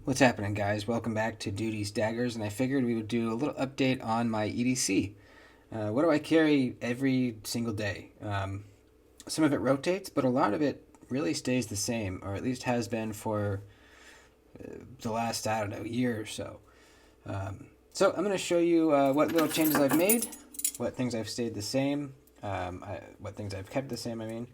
What's happening, guys? Welcome back to Duties Daggers, and I figured we would do a little update on my EDC. What do I carry every single day? Some of it rotates, but a lot of it really stays the same, or at least has been for the last, I don't know, year or so. So I'm going to show you what little changes I've made, what things I've stayed the same, what things I've kept the same, I mean.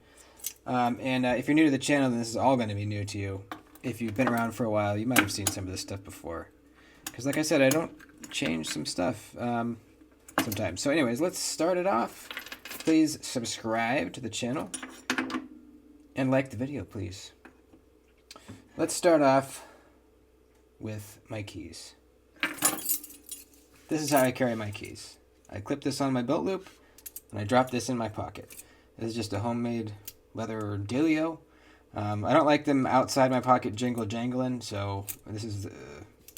And if you're new to the channel, then this is all going to be new to you. If you've been around for a while, you might have seen some of this stuff before. Because like I said, I don't change some stuff sometimes. So anyways, let's start it off. Please subscribe to the channel. And like the video, please. Let's start off with my keys. This is how I carry my keys. I clip this on my belt loop, and I drop this in my pocket. This is just a homemade leather dealio. I don't like them outside my pocket jangling, so this is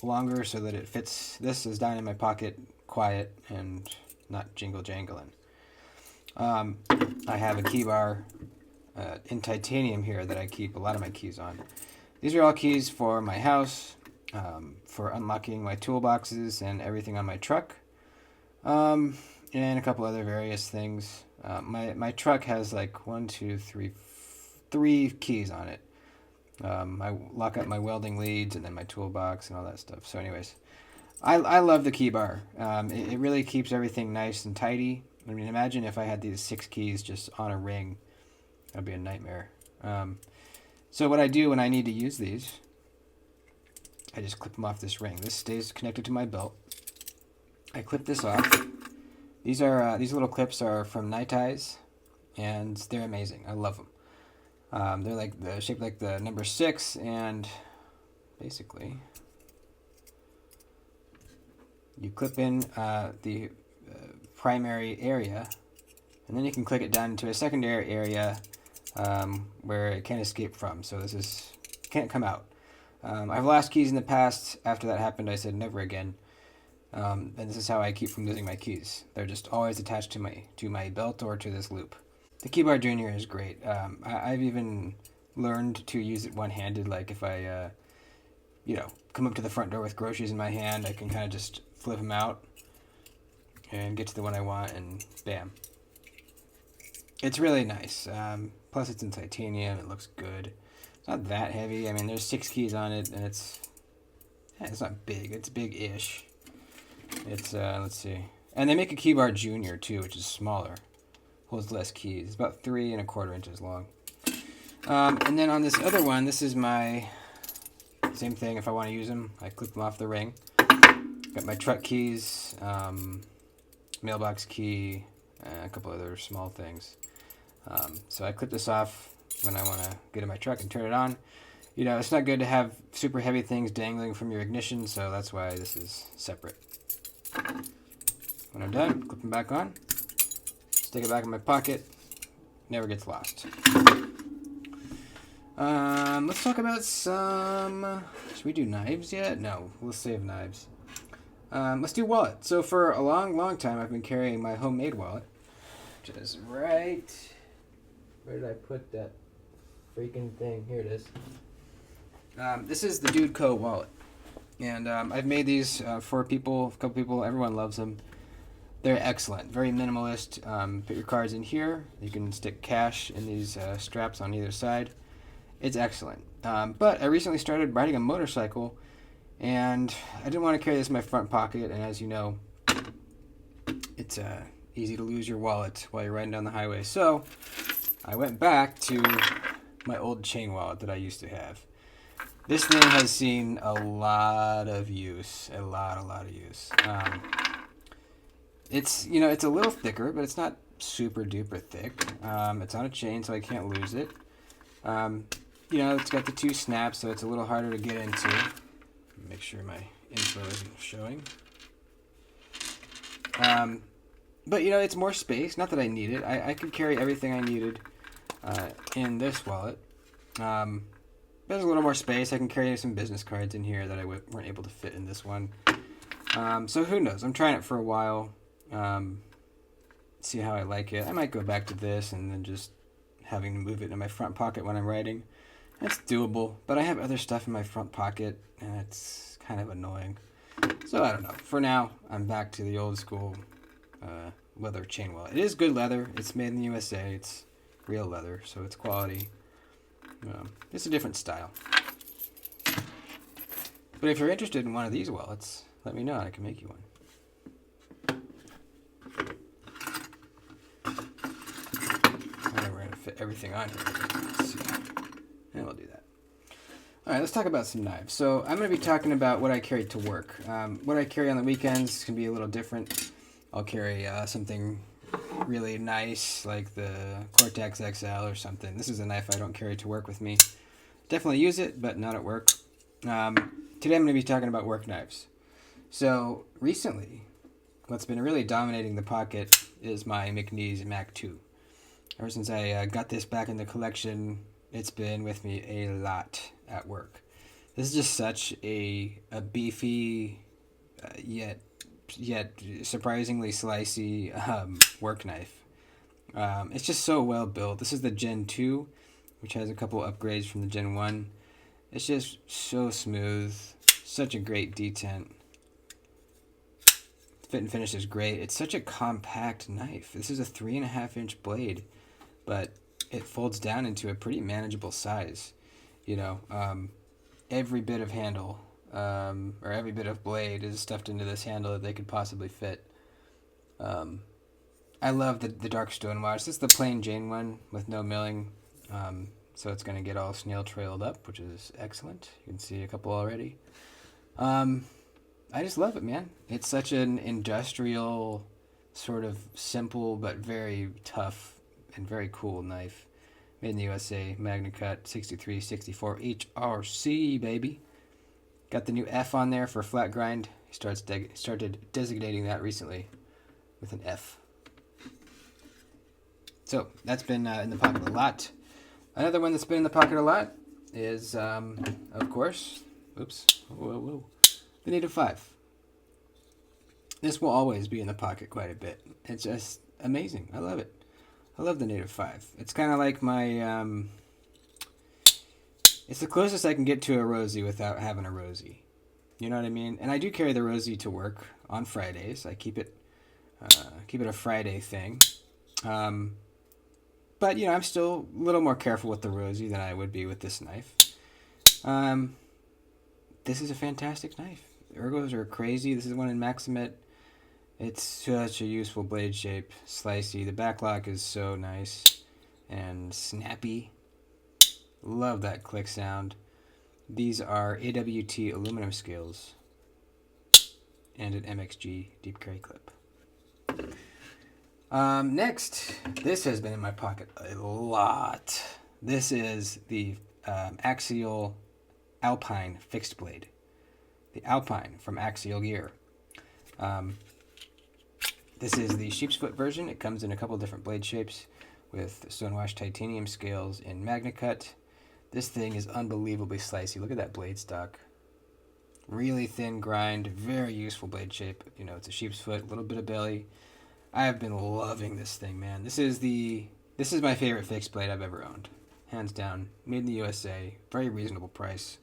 longer so that it fits. This is down in my pocket, quiet and not jangling. I have a key bar in titanium here that I keep a lot of my keys on. These are all keys for my house, for unlocking my toolboxes and everything on my truck, and a couple other various things. My truck has like three keys on it. I lock up my welding leads and then my toolbox and all that stuff. So anyways, I love the key bar. It really keeps everything nice and tidy. I mean, imagine if I had these 6 keys just on a ring. That'd be a nightmare. So what I do when I need to use these, I just clip them off this ring. This stays connected to my belt. I clip this off. These little clips are from Night Eyes, and they're amazing. I love them. They're shaped like the number 6, and basically you clip in the primary area, and then you can click it down into a secondary area where it can't escape from. So this can't come out. I've lost keys in the past. After that happened, I said never again. And this is how I keep from losing my keys. They're just always attached to my belt or to this loop. The Key Bar Junior is great. I've even learned to use it one-handed. Like if I, come up to the front door with groceries in my hand, I can kind of just flip them out and get to the one I want, and bam. It's really nice. Plus, it's in titanium. It looks good. It's not that heavy. I mean, there's 6 keys on it, and it's not big. It's big-ish. It's let's see, and they make a Key Bar Junior too, which is smaller. Holds less keys. It's about 3 1/4 inches long. And then on this other one, this is my same thing. If I want to use them, I clip them off the ring. Got my truck keys, mailbox key, and a couple other small things. So I clip this off when I want to get in my truck and turn it on. You know, it's not good to have super heavy things dangling from your ignition, so that's why this is separate. When I'm done, clip them back on. Stick it back in my pocket. Never gets lost. Let's talk about some... Should we do knives yet? No, we'll save knives. Let's do wallet. So for a long time, I've been carrying my homemade wallet, which is right... Where did I put that freaking thing? Here it is. This is the Dude Co. wallet. And I've made these for people, a couple people. Everyone loves them. They're excellent, very minimalist. Put your cards in here. You can stick cash in these straps on either side. It's excellent. But I recently started riding a motorcycle, and I didn't want to carry this in my front pocket. And as you know, it's easy to lose your wallet while you're riding down the highway. So I went back to my old chain wallet that I used to have. This thing has seen a lot of use, a lot of use. It's a little thicker, but it's not super duper thick. It's on a chain, so I can't lose it. It's got the 2 snaps, so it's a little harder to get into. Make sure my info isn't showing. But it's more space. Not that I need it. I could carry everything I needed in this wallet. There's a little more space. I can carry some business cards in here that I weren't able to fit in this one. So who knows? I'm trying it for a while. See how I like it. I might go back to this and then just having to move it in my front pocket when I'm writing. That's doable, but I have other stuff in my front pocket, and it's kind of annoying. So I don't know. For now, I'm back to the old school leather chain wallet. It is good leather. It's made in the USA. It's real leather, so it's quality. It's a different style. But if you're interested in one of these wallets, let me know. I can make you one. We're going to fit everything on here. Let's see. And we'll do that. All right, let's talk about some knives. So I'm going to be talking about what I carry to work. What I carry on the weekends can be a little different. I'll carry something really nice like the Cortex XL or something. This is a knife I don't carry to work with me. Definitely use it, but not at work. Today I'm going to be talking about work knives. So recently, what's been really dominating the pocket is my McNeese Mac 2. Ever since I got this back in the collection, it's been with me a lot at work. This is just such a beefy, yet surprisingly slicey work knife. It's just so well built. This is the Gen 2, which has a couple upgrades from the Gen 1. It's just so smooth. Such a great detent. Fit and finish is great. It's such a compact knife. This is a 3.5-inch blade, but it folds down into a pretty manageable size. Every bit of handle or every bit of blade is stuffed into this handle that they could possibly fit. I love the dark stonewash. This is the plain Jane one with no milling, so it's going to get all snail trailed up, which is excellent. You can see a couple already. I just love it, man. It's such an industrial, sort of simple but very tough and very cool knife. Made in the USA, MagnaCut 6364 HRC, baby. Got the new F on there for flat grind. He started designating that recently with an F. So that's been in the pocket a lot. Another one that's been in the pocket a lot is, of course, the Native 5. This will always be in the pocket quite a bit. It's just amazing. I love it. I love the Native 5. It's kind of like my, it's the closest I can get to a Rosie without having a Rosie. You know what I mean? And I do carry the Rosie to work on Fridays. I keep it a Friday thing. But, I'm still a little more careful with the Rosie than I would be with this knife. This is a fantastic knife. Ergos are crazy. This is one in Maximate. It's such a useful blade shape, slicey. The backlock is so nice and snappy. Love that click sound. These are AWT aluminum scales and an MXG deep carry clip. Next, this has been in my pocket a lot. This is the Axial Alpine fixed blade. The Alpine from Axial Gear. This is the sheep's foot version. It comes in a couple different blade shapes with stonewash titanium scales in MagnaCut. This thing is unbelievably slicey. Look at that blade stock. Really thin grind, very useful blade shape. It's a sheep's foot, a little bit of belly. I have been loving this thing, man. This is my favorite fixed blade I've ever owned. Hands down. Made in the USA. Very reasonable price.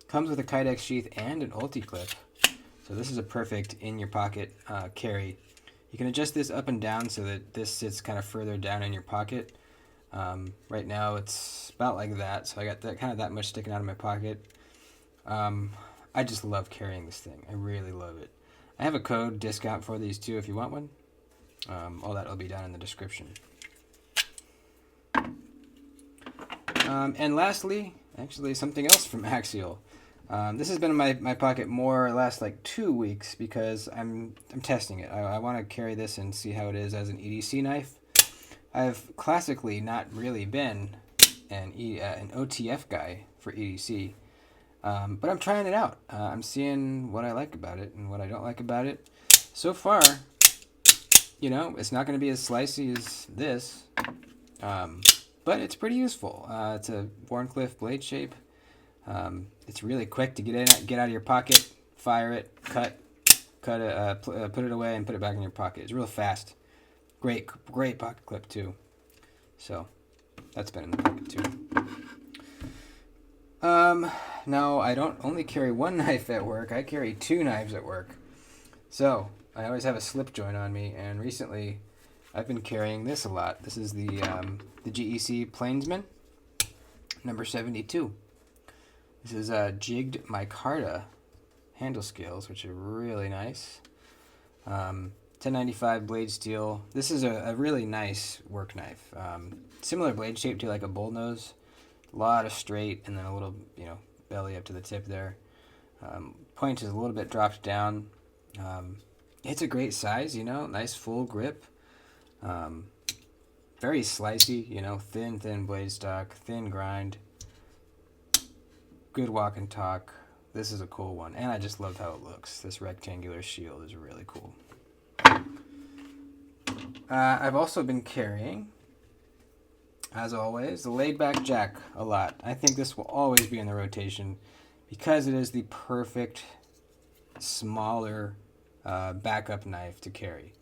Comes with a Kydex sheath and an ulti clip. So this is a perfect in-your-pocket carry. You can adjust this up and down so that this sits kind of further down in your pocket. Right now it's about like that, so I got that much sticking out of my pocket. I just love carrying this thing. I really love it. I have a code discount for these too if you want one. All that will be down in the description. And lastly, actually something else from Axial. This has been in my pocket more or less like 2 weeks because I'm testing it. I want to carry this and see how it is as an EDC knife. I've classically not really been an OTF guy for EDC, but I'm trying it out. I'm seeing what I like about it and what I don't like about it. So far, it's not going to be as slicey as this, but it's pretty useful. It's a Warncliffe blade shape. It's really quick to get out of your pocket, fire it, cut it, put it away, and put it back in your pocket. It's real fast. Great pocket clip too. So that's been in the pocket too. No, I don't only carry one knife at work. I carry two knives at work. So I always have a slip joint on me, and recently I've been carrying this a lot. This is the GEC Plainsman, number 72. This is jigged micarta handle scales, which are really nice. 1095 blade steel. This is a really nice work knife. Similar blade shape to like a bullnose. A lot of straight, and then a little, belly up to the tip there. Point is a little bit dropped down. It's a great size, nice full grip. Very slicey, thin blade stock, thin grind. Good walk and talk. This is a cool one, and I just love how it looks. This rectangular shield is really cool. I've also been carrying, as always, the laid back jack a lot. I think this will always be in the rotation because it is the perfect smaller backup knife to carry.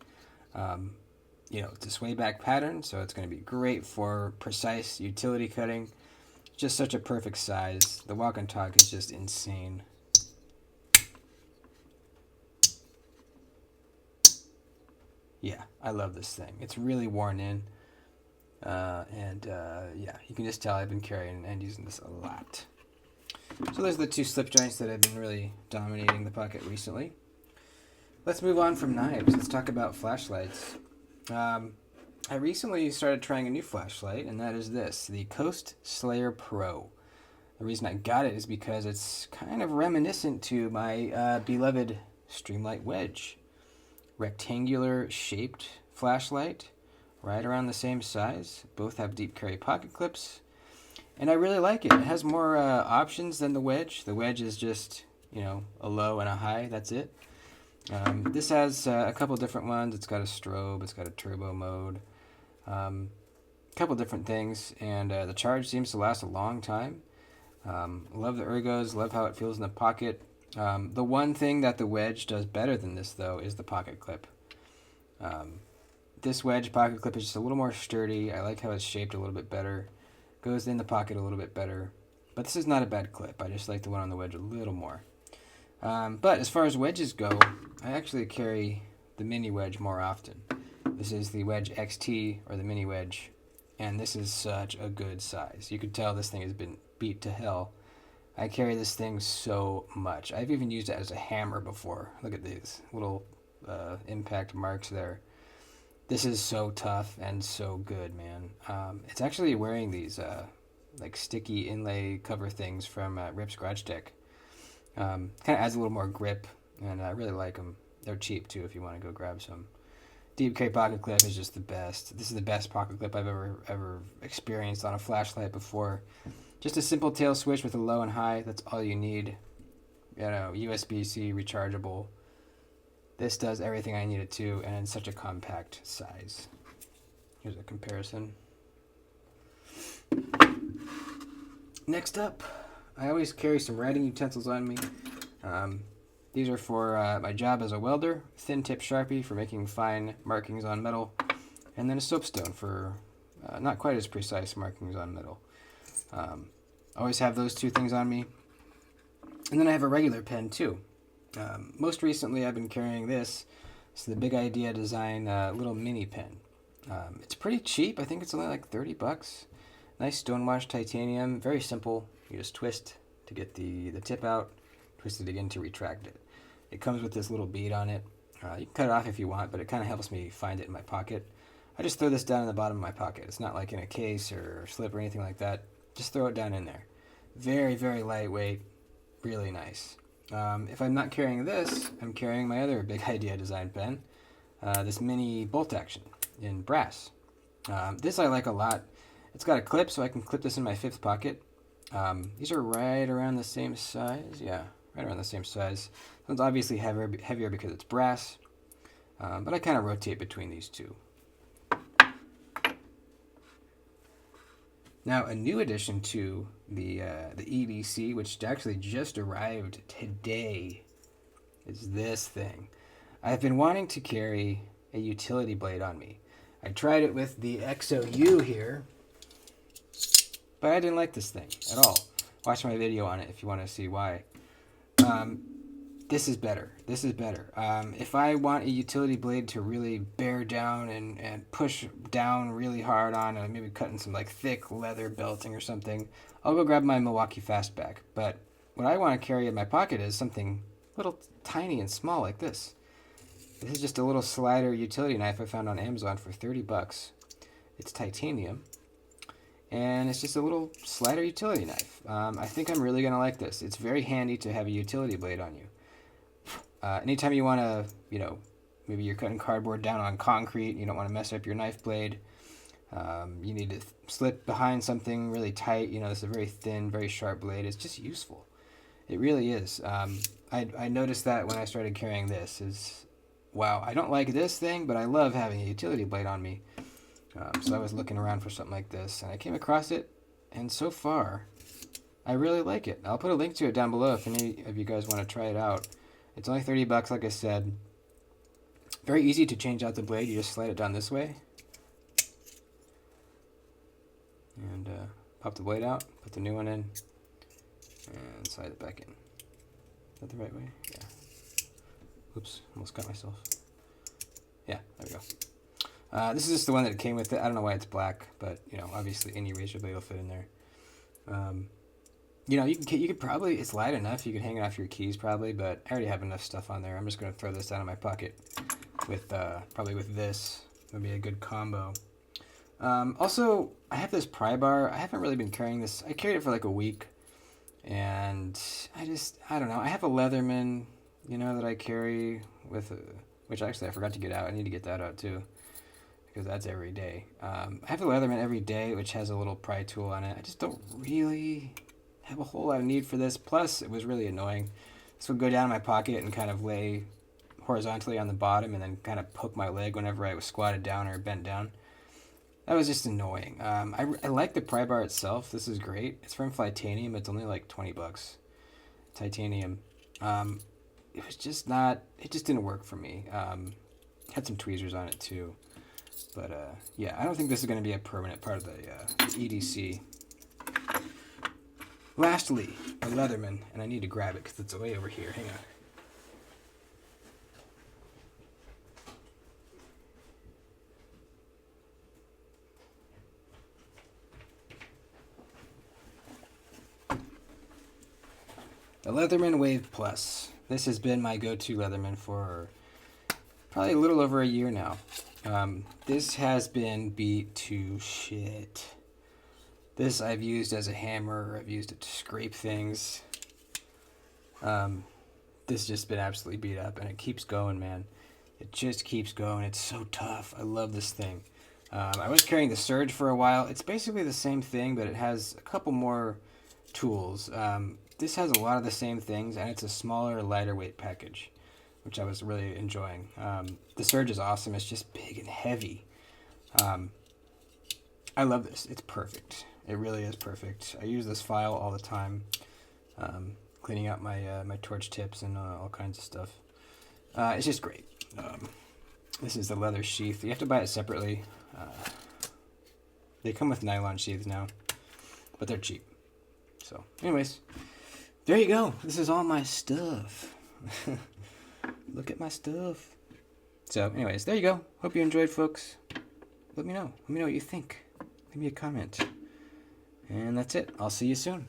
It's a sway back pattern, so it's going to be great for precise utility cutting. Just such a perfect size. The walk and talk is just insane. Yeah, I love this thing. It's really worn in. You can just tell I've been carrying and using this a lot. So those are the two slip joints that have been really dominating the pocket recently. Let's move on from knives. Let's talk about flashlights. I recently started trying a new flashlight, and that is this, the Coast Slayer Pro. The reason I got it is because it's kind of reminiscent to my beloved Streamlight Wedge. Rectangular shaped flashlight, right around the same size. Both have deep carry pocket clips, and I really like it. It has more options than the Wedge. The Wedge is just, a low and a high, that's it. This has a couple different ones. It's got a strobe, it's got a turbo mode, a couple different things, and the charge seems to last a long time. Love the ergos, love how it feels in the pocket. The one thing that the Wedge does better than this, though, is the pocket clip. This Wedge pocket clip is just a little more sturdy. I like how it's shaped a little bit better. Goes in the pocket a little bit better. But this is not a bad clip. I just like the one on the Wedge a little more. But as far as wedges go, I actually carry the mini wedge more often. This is the Wedge XT, or the mini wedge, and this is such a good size. You could tell this thing has been beat to hell. I carry this thing so much. I've even used it as a hammer before. Look at these little impact marks there. This is so tough and so good, man. It's actually wearing these like sticky inlay cover things from Rip's Garage Tech. Kind of adds a little more grip, and I really like them. They're cheap too if you want to go grab some. Deep carry pocket clip is just the best. This is the best pocket clip I've ever experienced on a flashlight before. Just a simple tail switch with a low and high. That's all you need. USB-C rechargeable. This does everything I need it to, and it's such a compact size. Here's a comparison. Next up, I always carry some writing utensils on me. These are for my job as a welder, thin tip Sharpie for making fine markings on metal, and then a soapstone for not quite as precise markings on metal. Always have those two things on me. And then I have a regular pen too. Most recently I've been carrying this. It's the Big Idea Design little mini pen. It's pretty cheap. I think it's only like $30. Nice stonewashed titanium. Very simple. You just twist to get the tip out. Twist it again to retract it. It comes with this little bead on it. You can cut it off if you want, but it kind of helps me find it in my pocket. I just throw this down in the bottom of my pocket. It's not like in a case or slip or anything like that. Just throw it down in there. Very, very lightweight. Really nice. If I'm not carrying this, I'm carrying my other Big Idea Design pen. This mini bolt action in brass. This I like a lot. It's got a clip, so I can clip this in my fifth pocket. These are right around the same size. Yeah, right around the same size. This one's obviously heavier because it's brass, but I kind of rotate between these two. Now, a new addition to the EDC, which actually just arrived today, is this thing. I've been wanting to carry a utility blade on me. I tried it with the XOU here, but I didn't like this thing at all. watch my video on it if you want to see why. This is better. This is better. If I want a utility blade to really bear down and push down really hard on, and maybe cutting some like thick leather belting or something, I'll go grab my Milwaukee Fastback. But what I want to carry in my pocket is something little tiny and small like this. This is just a little slider utility knife I found on Amazon for 30 bucks. It's titanium. And it's just a little slider utility knife. I think I'm really going to like this. It's very handy to have a utility blade on you. Anytime you want to, you know, maybe you're cutting cardboard down on concrete, you don't want to mess up your knife blade. You need to slip behind something really tight. You know, this is a very thin, very sharp blade. It's just useful. It really is. I noticed that when I started carrying this. Wow, I don't like this thing, but I love having a utility blade on me. So I was looking around for something like this, and I came across it, and so far, I really like it. I'll put a link to it down below if any of you guys want to try it out. It's only 30 bucks, like I said. Very easy to change out the blade. You just slide it down this way. And pop the blade out, put the new one in, and slide it back in. Is that the right way? Yeah. Oops, almost got myself. Yeah, there we go. This is just the one that came with it. I don't know why it's black, but you know, obviously any razor blade will fit in there. You know, you could probably, it's light enough, you could hang it off your keys probably, but I already have enough stuff on there. I'm just going to throw this down in my pocket with, probably with this. Would be a good combo. Also, I have this pry bar. I haven't really been carrying this. I carried it for like a week, and I don't know. I have a Leatherman, you know, that I carry with, which actually I forgot to get out. I need to get that out too, because that's every day. I have a Leatherman every day, which has a little pry tool on it. I just don't really have a whole lot of need for this. Plus, it was really annoying. This would go down in my pocket and kind of lay horizontally on the bottom and then kind of poke my leg whenever I was squatted down or bent down. That was just annoying. I like the pry bar itself. This is great. It's from Titanium. It's only like 20 bucks. Titanium. It was just not, it just didn't work for me. Had some tweezers on it too. But yeah, I don't think this is going to be a permanent part of the EDC. Lastly, a Leatherman, and I need to grab it because it's way over here. Hang on. The Leatherman Wave Plus. This has been my go-to Leatherman for probably a little over a year now. This has been beat to shit. This I've used as a hammer. I've used it to scrape things. This has just been absolutely beat up, and it keeps going, man. It just keeps going. It's so tough. I love this thing. I was carrying the Surge for a while. It's basically the same thing, but it has a couple more tools. This has a lot of the same things, and it's a smaller, lighter weight package, which I was really enjoying. The Surge is awesome. It's just big and heavy. I love this. It's perfect. It really is perfect. I use this file all the time, cleaning out my my torch tips and all kinds of stuff. It's just great. This is the leather sheath. You have to buy it separately. They come with nylon sheaths now, but they're cheap. So, anyways, there you go. This is all my stuff. Look at my stuff. So, anyways, there you go. Hope you enjoyed, folks. Let me know. Let me know what you think. Leave me a comment. And that's it. I'll see you soon.